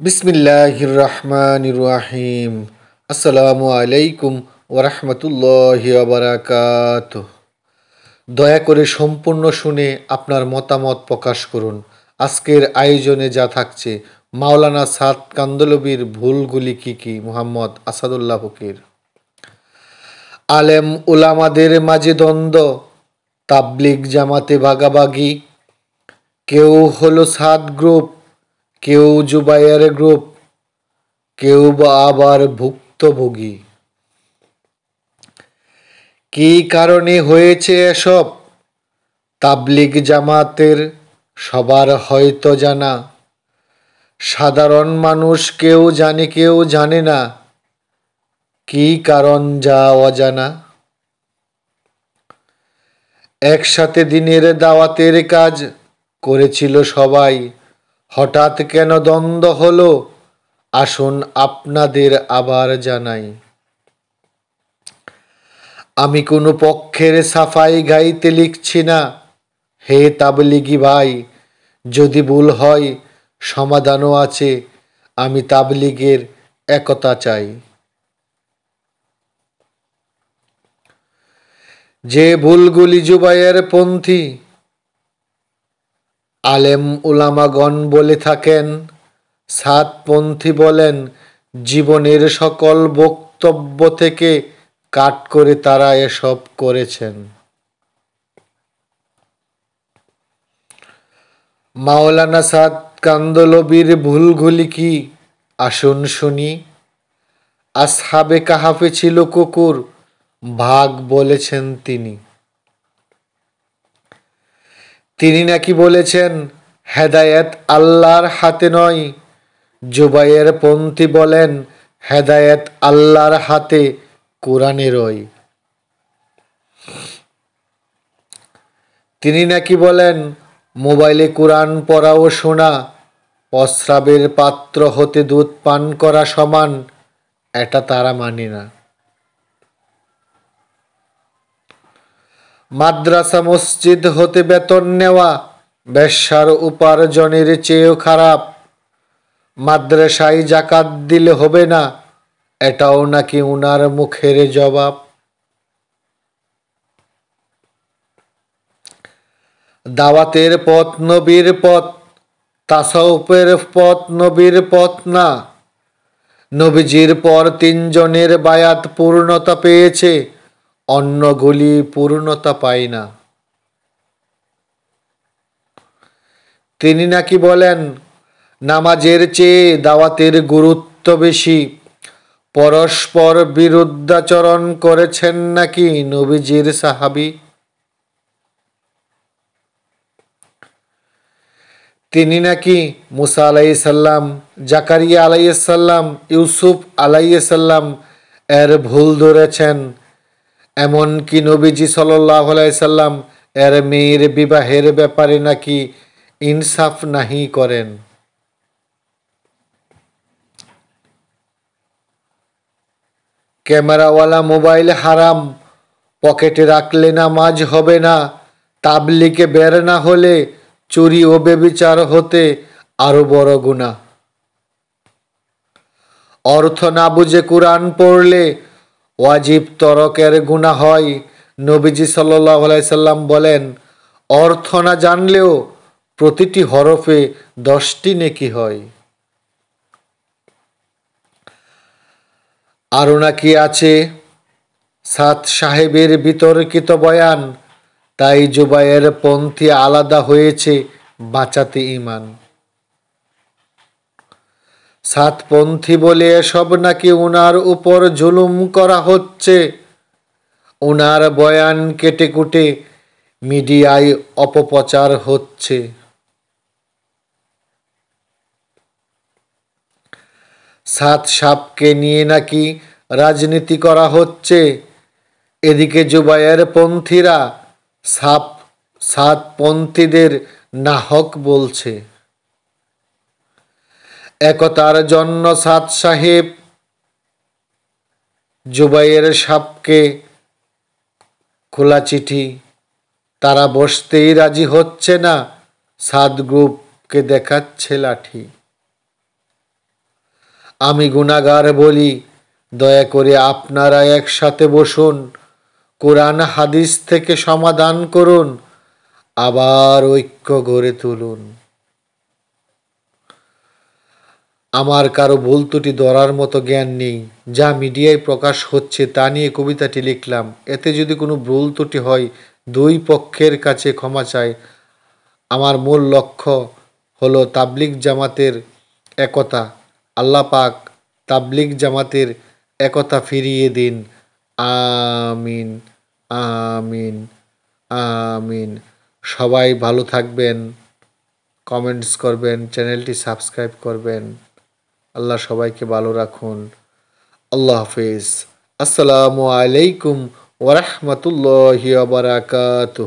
বিসমিল্লাহির রহমানির রহিম। আসসালামু আলাইকুম ওরহমতুল্লাহি ওয়াবারাকাতুহ। দয়া করে সম্পূর্ণ শুনে আপনার মতামত প্রকাশ করুন। আজকের আয়োজনে যা থাকছে: মাওলানা সাদ কান্দলবির ভুলগুলি কি কি, মোহাম্মদ আসাদুল্লাহ ফকির। আলেম উলামাদের মাঝে দ্বন্দ্ব, তাবলিগ জামাতে ভাগাভাগি, কেউ হলো সাদ গ্রুপ, কেউ জুবায়ের গ্রুপ, কেউ বা আবার ভুক্তভোগী। কী কারণে হয়েছে এসব? তাবলিগ জামাতের সবার হয়তো জানা, সাধারণ মানুষ কেউ জানে কেউ জানে না। কী কারণ যা অজানা? একসাথে দিনের দাওয়াতের কাজ করেছিল সবাই, হঠাৎ কেন দ্বন্দ্ব হলো? আসুন আপনাদের আবার জানাই। আমি কোনো পক্ষের সাফাই গাইতে লিখছি না, হে তাবলিগি ভাই। যদি ভুল হয় সমাধানও আছে, আমি তাবলিগের একতা চাই। যে ভুলগুলি জুবায়ের পন্থী আলেম উলামাগণ বলে থাকেন, সাদপন্থী বলেন জীবনের সকল বক্তব্য থেকে কাট করে তারা এসব করেছেন। মাওলানা সাদ কান্দলবির ভুলগুলি কি? আসুন শুনি। আসহাবে কাহাফে ছিল কুকুর, ভাগ বলেছেন তিনি। তিনি নাকি বলেছেন হেদায়েত আল্লাহর হাতে নয়। জুবায়ের পন্থী বলেন হেদায়েত আল্লাহর হাতে, কোরআনেরই। তিনি নাকি বলেন মোবাইলে কোরআন পড়া ও শোনা প্রস্রাবের পাত্র হতে দুধ পান করা সমান। এটা তারা মানে না। মাদ্রাসা মসজিদ হতে বেতন নেওয়া বেশ্যার উপার্জনের চেয়েও খারাপ। মাদ্রাসায় জাকাত দিলে হবে না, এটাও নাকি উনার মুখের জবাব। দাওয়াতের পথ নবীর পথ, তাসাউফের পথ নবীর পথ না। নবীজির পর তিনজনের বায়াত পূর্ণতা পেয়েছে, অন্যগুলি পূর্ণতা পায় না। তিনি নাকি বলেন নামাজের চেয়ে দাওয়াতের গুরুত্ব বেশি। পরস্পর বিরুদ্ধাচরণ করেছেন নাকি নবীজির সাহাবী। তিনি নাকি মুসা আলাইসাল্লাম, জাকারিয়া আলাইসাল্লাম, ইউসুফ আলাইসাল্লাম এর ভুল ধরেছেন। এমনকি নবীজি সাল্লাল্লাহু আলাইহি সাল্লাম এর মেয়ের বিবাহের ব্যাপারে নাকি ইনসাফ নাহি করেন। ক্যামেরাওয়ালা মোবাইল হারাম, পকেটে রাখলে নামাজ হবে না। তাবলিগে বের না হলে চুরি ও ব্যভিচার হতে আরো বড় গুনাহ। অর্থ না বুঝে কুরআন পড়লে ওয়াজিব তরকের গুনাহ হয়। নবীজি সাল্লাল্লাহু আলাইহি সাল্লাম বলেন অর্থ না জানলেও প্রতিটি হরফে 10টি নেকি হয়। আরও নাকি আছে সাদ সাহেবের বিতর্কিত বয়ান, তাই জুবায়ের পন্থী আলাদা হয়েছে বাঁচাতে ঈমান। সাদপন্থী বলে এসব নাকি উনার উপর জুলুম করা হচ্ছে। উনার বয়ান কেটে কুটে মিডিয়ায় অপপ্রচার হচ্ছে। সাদ সাপকে নিয়ে নাকি রাজনীতি করা হচ্ছে। এদিকে জুবায়ের পন্থীরা সাদপন্থীদের নাহক বলছে। একতার জন্য সাদ সাহেব জুবায়ের সাপকে খোলা চিঠি, তারা বসতেই রাজি হচ্ছে না, সাদ গ্রুপকে দেখাচ্ছে লাঠি। আমি গুনাহগার বলি, দয়া করে আপনারা একসাথে বসুন, কোরআন হাদিস থেকে সমাধান করুন, আবার ঐক্য গড়ে তুলুন। আমার কারো ভুল ত্রুটি ধরার মতো জ্ঞান নেই, যা মিডিয়ায় প্রকাশ হচ্ছে তা নিয়ে কবিতাটি লিখলাম। এতে যদি কোনো ভুল ত্রুটি হয়, দুই পক্ষের কাছে ক্ষমা চাই। আমার মূল লক্ষ্য হলো তাবলিগ জামাতের একতা। আল্লাহ পাক তাবলিগ জামাতের একতা ফিরিয়ে দিন। আমিন, আমিন, আমিন। সবাই ভালো থাকবেন, কমেন্টস করবেন, চ্যানেলটি সাবস্ক্রাইব করবেন। আল্লাহ সবাইকে ভালো রাখুন। আল্লাহ হাফেজ। আসসালামু আলাইকুম ওয়া রাহমাতুল্লাহি ওয়া বারাকাতুহু।